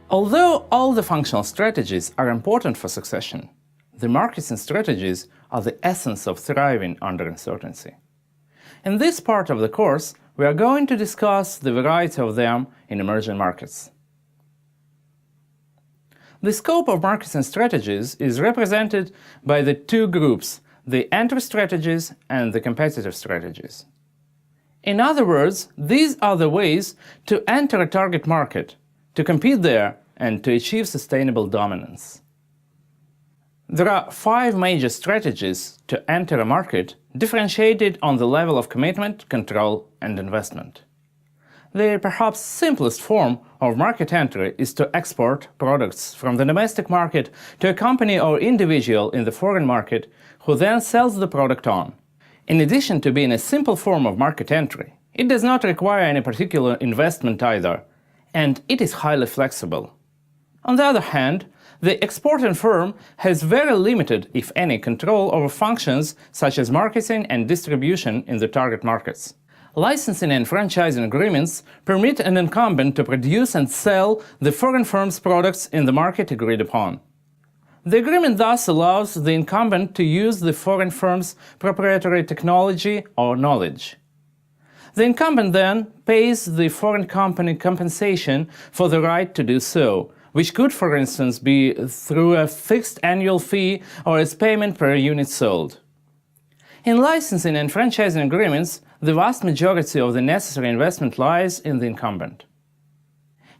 Although all the functional strategies are important for succession, the marketing strategies are the essence of thriving under uncertainty. In this part of the course, we are going to discuss the variety of them in emerging markets. The scope of marketing strategies is represented by the two groups, the entry strategies and the competitive strategies. In other words, these are the ways to enter a target market, to compete there, and to achieve sustainable dominance. There are 5 major strategies to enter a market, differentiated on the level of commitment, control, and investment. The perhaps simplest form of market entry is to export products from the domestic market to a company or individual in the foreign market who then sells the product on. In addition to being a simple form of market entry, it does not require any particular investment either, and it is highly flexible. On the other hand, the exporting firm has very limited, if any, control over functions such as marketing and distribution in the target markets. Licensing and franchising agreements permit an incumbent to produce and sell the foreign firm's products in the market agreed upon. The agreement thus allows the incumbent to use the foreign firm's proprietary technology or knowledge. The incumbent then pays the foreign company compensation for the right to do so, which could, for instance, be through a fixed annual fee or as payment per unit sold. In licensing and franchising agreements, the vast majority of the necessary investment lies in the incumbent.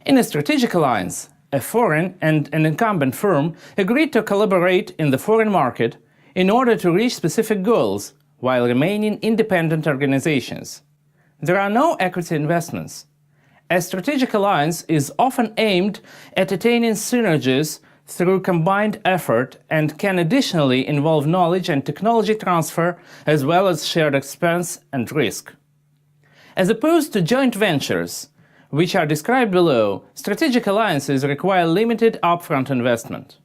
In a strategic alliance, a foreign and an incumbent firm agreed to collaborate in the foreign market in order to reach specific goals while remaining independent organizations. There are no equity investments. A strategic alliance is often aimed at attaining synergies through combined effort and can additionally involve knowledge and technology transfer as well as shared expense and risk. As opposed to joint ventures, which are described below, strategic alliances require limited upfront investment.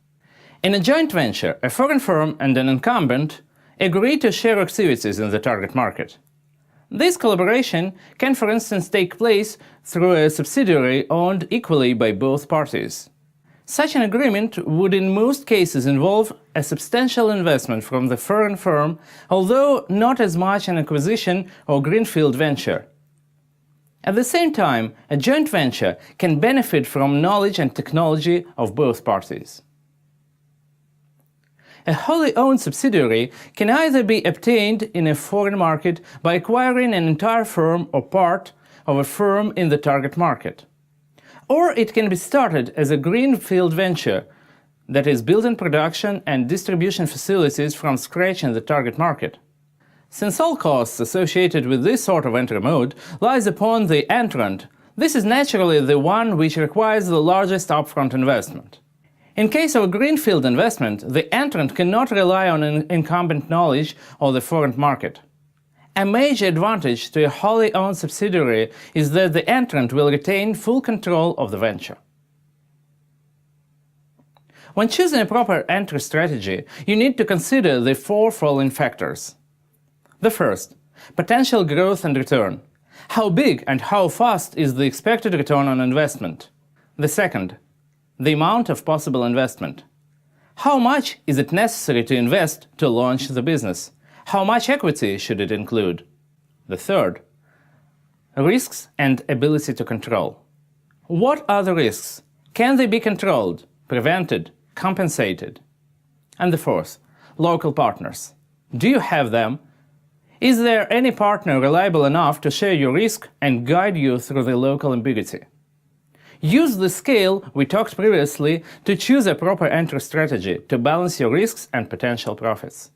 In a joint venture, a foreign firm and an incumbent agree to share activities in the target market. This collaboration can, for instance, take place through a subsidiary owned equally by both parties. Such an agreement would in most cases involve a substantial investment from the foreign firm, although not as much an acquisition or greenfield venture. At the same time, a joint venture can benefit from knowledge and technology of both parties. A wholly owned subsidiary can either be obtained in a foreign market by acquiring an entire firm or part of a firm in the target market. Or it can be started as a greenfield venture, that is, building production and distribution facilities from scratch in the target market. Since all costs associated with this sort of entry mode lies upon the entrant, this is naturally the one which requires the largest upfront investment. In case of a greenfield investment, the entrant cannot rely on an incumbent knowledge of the foreign market. A major advantage to a wholly owned subsidiary is that the entrant will retain full control of the venture. When choosing a proper entry strategy, you need to consider the 4 following factors. The first, potential growth and return. How big and how fast is the expected return on investment? The second, the amount of possible investment. How much is it necessary to invest to launch the business? How much equity should it include? The third, risks and ability to control. What are the risks? Can they be controlled, prevented, compensated? And the fourth, local partners. Do you have them? Is there any partner reliable enough to share your risk and guide you through the local ambiguity? Use the scale we talked previously to choose a proper entry strategy to balance your risks and potential profits.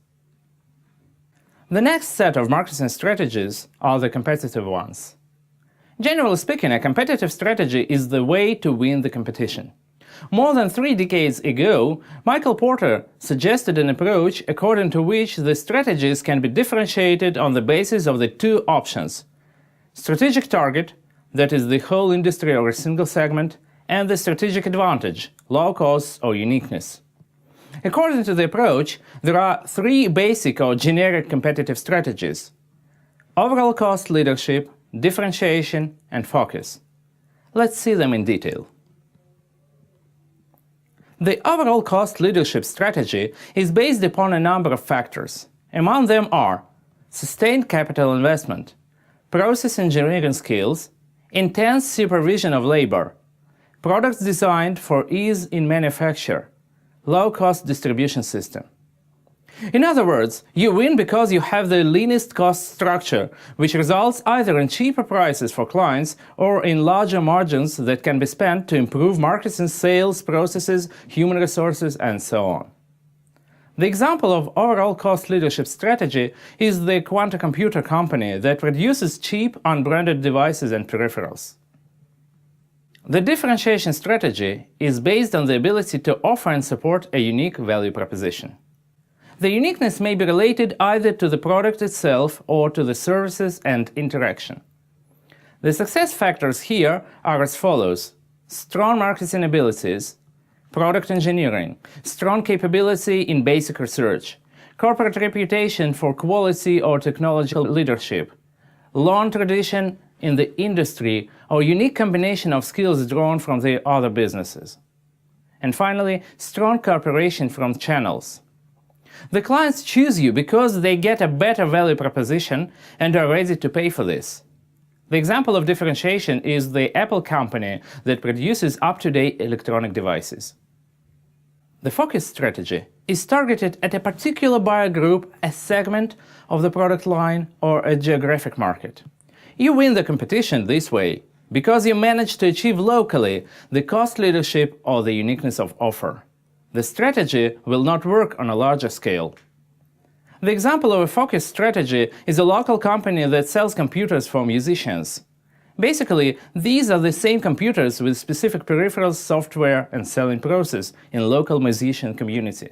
The next set of marketing strategies are the competitive ones. Generally speaking, a competitive strategy is the way to win the competition. More than 3 decades ago, Michael Porter suggested an approach according to which the strategies can be differentiated on the basis of the 2 options: strategic target, that is the whole industry or a single segment, and the strategic advantage, low cost or uniqueness. According to the approach, there are 3 basic or generic competitive strategies: overall cost leadership, differentiation, and focus. Let's see them in detail. The overall cost leadership strategy is based upon a number of factors. Among them are sustained capital investment, process engineering skills, intense supervision of labor, products designed for ease in manufacture, low-cost distribution system. In other words, you win because you have the leanest cost structure, which results either in cheaper prices for clients or in larger margins that can be spent to improve marketing, sales, processes, human resources, and so on. The example of overall cost leadership strategy is the quantum computer company that produces cheap, unbranded devices and peripherals. The differentiation strategy is based on the ability to offer and support a unique value proposition. The uniqueness may be related either to the product itself or to the services and interaction. The success factors here are as follows: strong marketing abilities, product engineering, strong capability in basic research, corporate reputation for quality or technological leadership, long tradition in the industry, or unique combination of skills drawn from the other businesses. And finally, strong cooperation from channels. The clients choose you because they get a better value proposition and are ready to pay for this. The example of differentiation is the Apple company that produces up-to-date electronic devices. The focus strategy is targeted at a particular buyer group, a segment of the product line, or a geographic market. You win the competition this way because you manage to achieve locally the cost leadership or the uniqueness of offer. The strategy will not work on a larger scale. The example of a focus strategy is a local company that sells computers for musicians. Basically, these are the same computers with specific peripherals, software, and selling process in local musician community.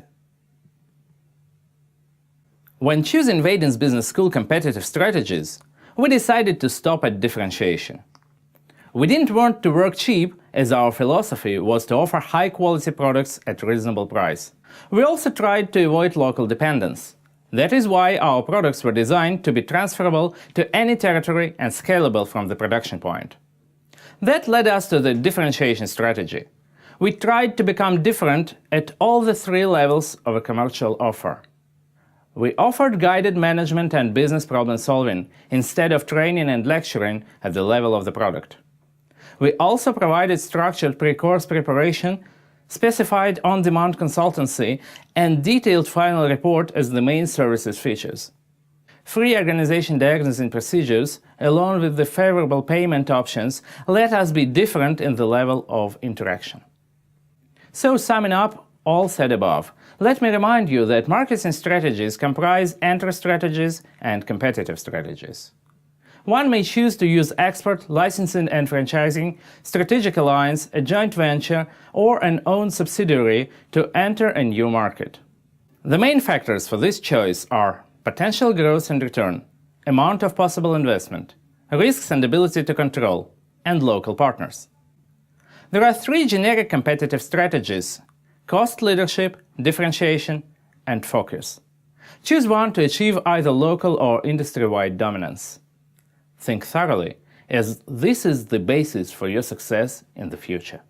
When choosing Vaden's business school competitive strategies, we decided to stop at differentiation. We didn't want to work cheap, as our philosophy was to offer high-quality products at reasonable price. We also tried to avoid local dependence. That is why our products were designed to be transferable to any territory and scalable from the production point. That led us to the differentiation strategy. We tried to become different at all the three levels of a commercial offer. We offered guided management and business problem solving instead of training and lecturing at the level of the product. We also provided structured pre-course preparation, specified on-demand consultancy, and detailed final report as the main services features. Free organization diagnosing procedures, along with the favorable payment options, let us be different in the level of interaction. So, summing up all said above, let me remind you that marketing strategies comprise entry strategies and competitive strategies. One may choose to use export, licensing and franchising, strategic alliance, a joint venture, or an own subsidiary to enter a new market. The main factors for this choice are potential growth and return, amount of possible investment, risks and ability to control, and local partners. There are three generic competitive strategies: cost leadership, differentiation, and focus. Choose one to achieve either local or industry-wide dominance. Think thoroughly, as this is the basis for your success in the future.